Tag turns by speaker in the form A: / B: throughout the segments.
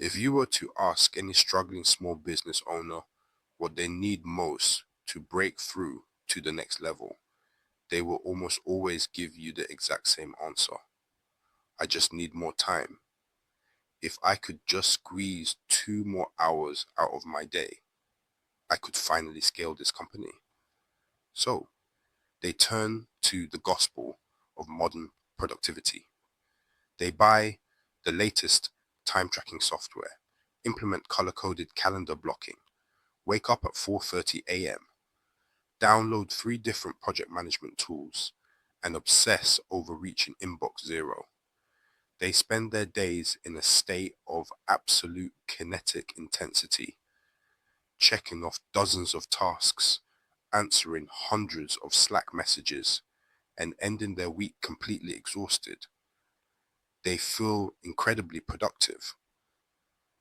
A: If you were to ask any struggling small business owner what they need most to break through to the next level, they will almost always give you the exact same answer. I just need more time. If I could just squeeze 2 more hours out of my day, I could finally scale this company. So they turn to the gospel of modern productivity. They buy the latest time tracking software, implement color-coded calendar blocking, wake up at 4:30 a.m., download 3 different project management tools, and obsess over reaching inbox zero. They spend their days in a state of absolute kinetic intensity, checking off dozens of tasks, answering hundreds of Slack messages, and ending their week completely exhausted. They feel incredibly productive,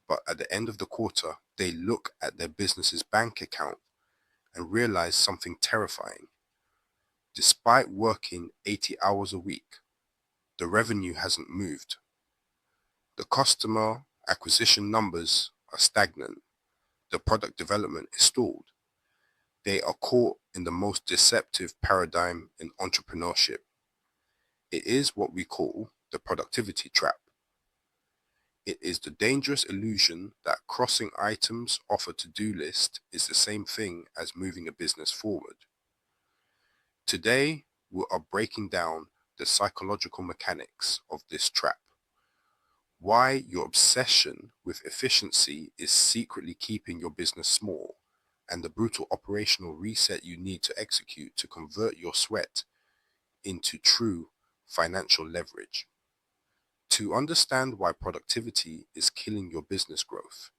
A: but at the end of the quarter, they look at their business's bank account and realize something terrifying. Despite working 80 hours a week, the revenue hasn't moved. The customer acquisition numbers are stagnant. The product development is stalled. They are caught in the most deceptive paradigm in entrepreneurship. It is what we call the productivity trap. It is the dangerous illusion that crossing items off a to-do list is the same thing as moving a business forward. Today, we are breaking down the psychological mechanics of this trap. Why your obsession with efficiency is secretly keeping your business small, and the brutal operational reset you need to execute to convert your sweat into true financial leverage. To understand why productivity is killing your business growth,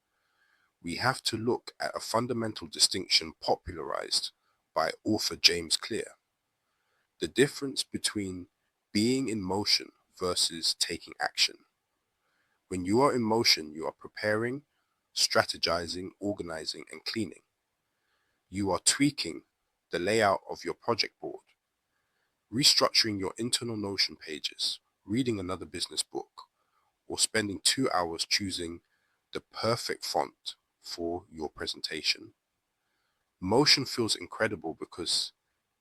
A: we have to look at a fundamental distinction popularized by author James Clear: the difference between being in motion versus taking action. When you are in motion, you are preparing, strategizing, organizing, and cleaning. You are tweaking the layout of your project board, restructuring your internal Notion pages, reading another business book, or spending 2 hours choosing the perfect font for your presentation. Motion feels incredible because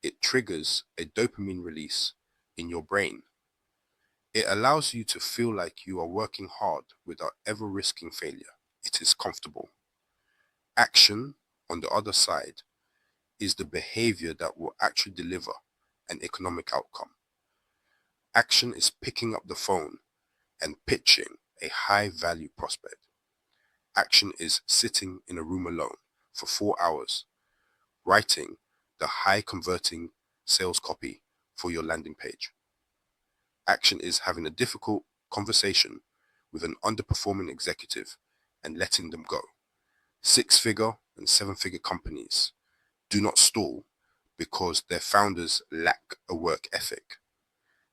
A: it triggers a dopamine release in your brain. It allows you to feel like you are working hard without ever risking failure. It is comfortable. Action, on the other side, is the behavior that will actually deliver an economic outcome. Action is picking up the phone and pitching a high-value prospect. Action is sitting in a room alone for 4 hours, writing the high-converting sales copy for your landing page. Action is having a difficult conversation with an underperforming executive and letting them go. 6-figure and 7-figure companies do not stall because their founders lack a work ethic.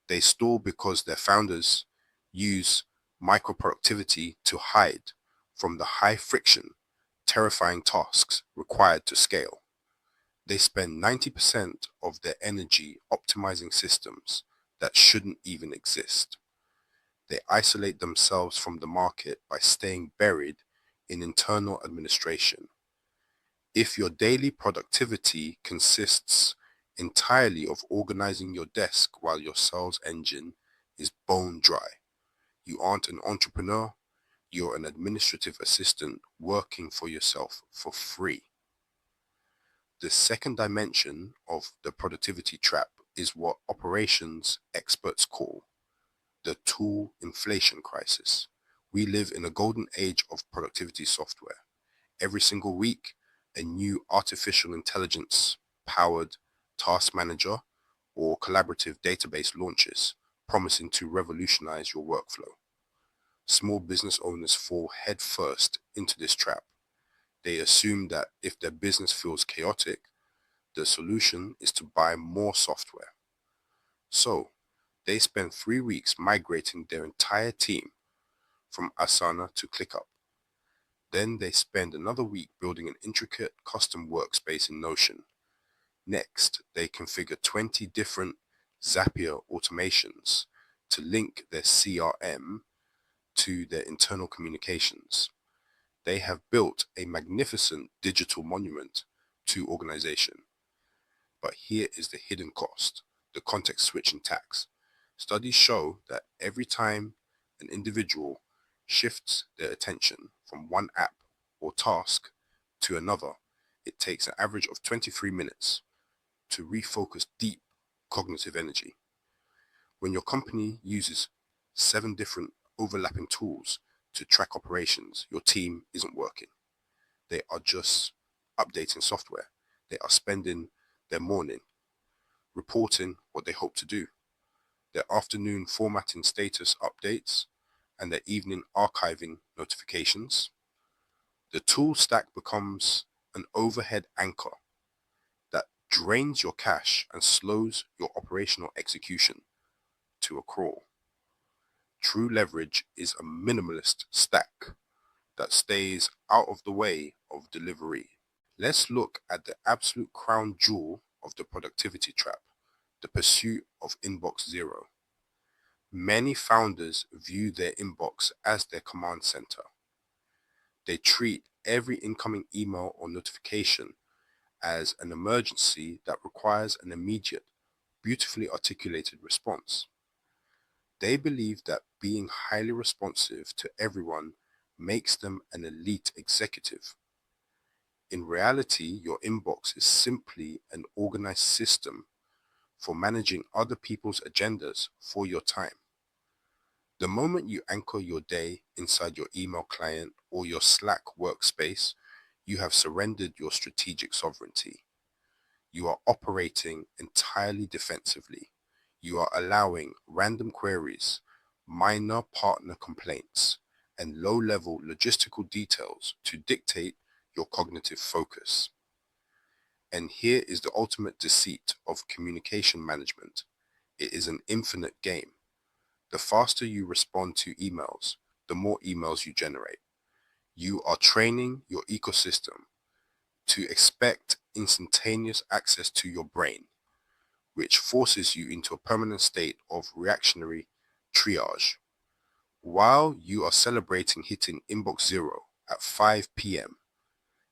A: They stall because their founders use micro-productivity to hide from the high-friction, terrifying tasks required to scale. They spend 90% of their energy optimizing systems that shouldn't even exist. They isolate themselves from the market by staying buried in internal administration. If your daily productivity consists entirely of organizing your desk while your sales engine is bone dry, you aren't an entrepreneur, you're an administrative assistant working for yourself for free. The second dimension of the productivity trap is what operations experts call the tool inflation crisis. We live in a golden age of productivity software. Every single week, a new artificial intelligence powered task manager or collaborative database launches, promising to revolutionize your workflow. Small business owners fall headfirst into this trap. They assume that if their business feels chaotic, the solution is to buy more software. So, they spend 3 weeks migrating their entire team from Asana to ClickUp. Then they spend another week building an intricate custom workspace in Notion. Next, they configure 20 different Zapier automations to link their CRM to their internal communications. They have built a magnificent digital monument to organization. But here is the hidden cost, the context switching tax. Studies show that every time an individual shifts their attention from one app or task to another, it takes an average of 23 minutes to refocus deep cognitive energy. When your company uses 7 different overlapping tools to track operations, your team isn't working. They are just updating software. They are spending their morning reporting what they hope to do, their afternoon formatting status updates, and their evening archiving notifications. The tool stack becomes an overhead anchor that drains your cash and slows your operational execution to a crawl. True leverage is a minimalist stack that stays out of the way of delivery. Let's look at the absolute crown jewel of the productivity trap, the pursuit of inbox zero. Many founders view their inbox as their command center. They treat every incoming email or notification as an emergency that requires an immediate, beautifully articulated response. They believe that being highly responsive to everyone makes them an elite executive. In reality, your inbox is simply an organized system for managing other people's agendas for your time. The moment you anchor your day inside your email client or your Slack workspace, you have surrendered your strategic sovereignty. You are operating entirely defensively. You are allowing random queries, minor partner complaints, and low-level logistical details to dictate your cognitive focus. And here is the ultimate deceit of communication management. It is an infinite game. The faster you respond to emails, the more emails you generate. You are training your ecosystem to expect instantaneous access to your brain, which forces you into a permanent state of reactionary triage. While you are celebrating hitting inbox zero at 5 p.m.,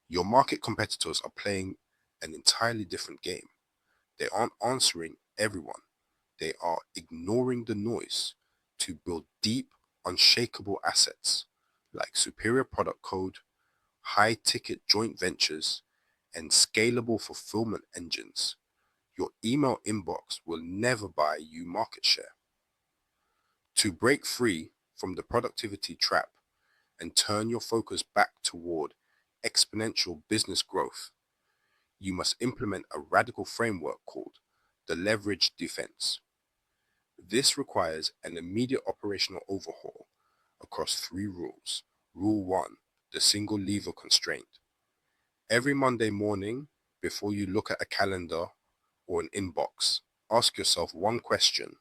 A: your market competitors are playing an entirely different game. They aren't answering everyone. They are ignoring the noise to build deep, unshakable assets like superior product code, high-ticket joint ventures, and scalable fulfillment engines. Your email inbox will never buy you market share. To break free from the productivity trap and turn your focus back toward exponential business growth, you must implement a radical framework called the leverage defense. This requires an immediate operational overhaul across 3 rules. Rule 1, the single lever constraint. Every Monday morning, before you look at a calendar or an inbox, ask yourself one question.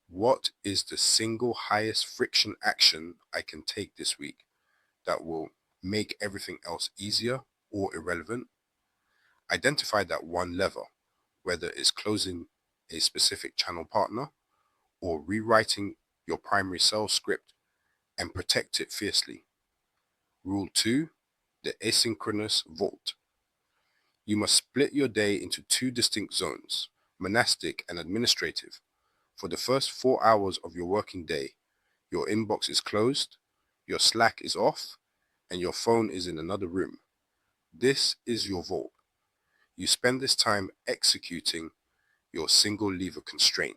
A: What is the single highest friction action I can take this week that will make everything else easier or irrelevant? Identify that one lever, whether it's closing a specific channel partner or rewriting your primary sales script, and protect it fiercely. Rule 2, the asynchronous vault. You must split your day into 2 distinct zones, monastic and administrative. For the first 4 hours of your working day, your inbox is closed, your Slack is off, and your phone is in another room. This is your vault. You spend this time executing your single lever constraint.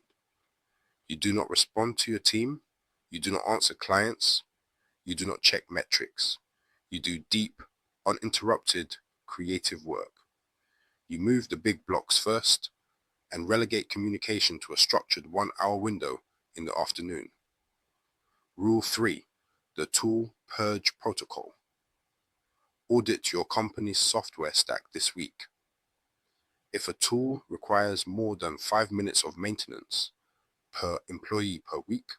A: You do not respond to your team. You do not answer clients. You do not check metrics. You do deep, uninterrupted, creative work. You move the big blocks first and relegate communication to a structured 1-hour window in the afternoon. Rule 3, the tool purge protocol. Audit your company's software stack this week. If a tool requires more than 5 minutes of maintenance per employee per week,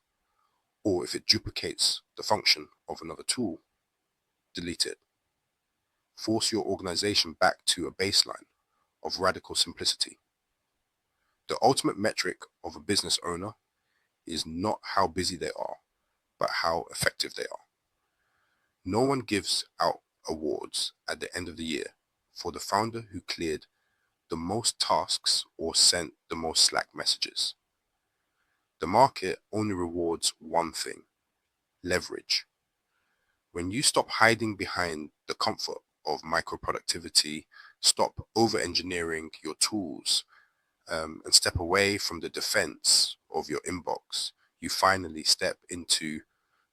A: or if it duplicates the function of another tool, delete it. Force your organization back to a baseline of radical simplicity. The ultimate metric of a business owner is not how busy they are, but how effective they are. No one gives out awards at the end of the year for the founder who cleared the most tasks or sent the most Slack messages. The market only rewards one thing: leverage. When you stop hiding behind the comfort of micro-productivity, stop over-engineering your tools, and step away from the defense of your inbox, you finally step into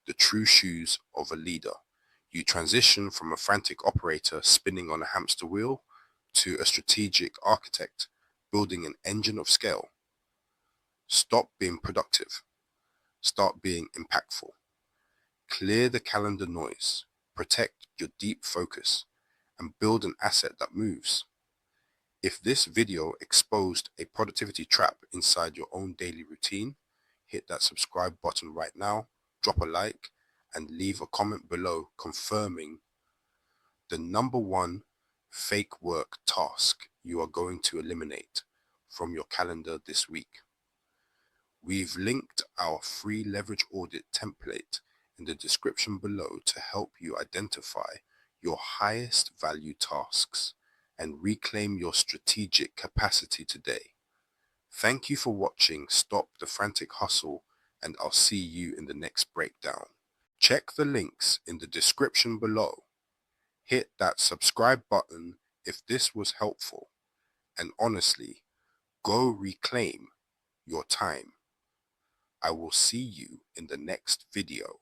A: the true shoes of a leader. You transition from a frantic operator spinning on a hamster wheel to a strategic architect building an engine of scale. Stop being productive. Start being impactful. Clear the calendar noise. Protect your deep focus and build an asset that moves. If this video exposed a productivity trap inside your own daily routine, hit that subscribe button right now, drop a like, and leave a comment below confirming the number one fake work task you are going to eliminate from your calendar this week. We've linked our free leverage audit template in the description below to help you identify your highest value tasks and reclaim your strategic capacity today. Thank you for watching Stop the Frantic Hustle, and I'll see you in the next breakdown. Check the links in the description below. Hit that subscribe button if this was helpful, and honestly, go reclaim your time. I will see you in the next video.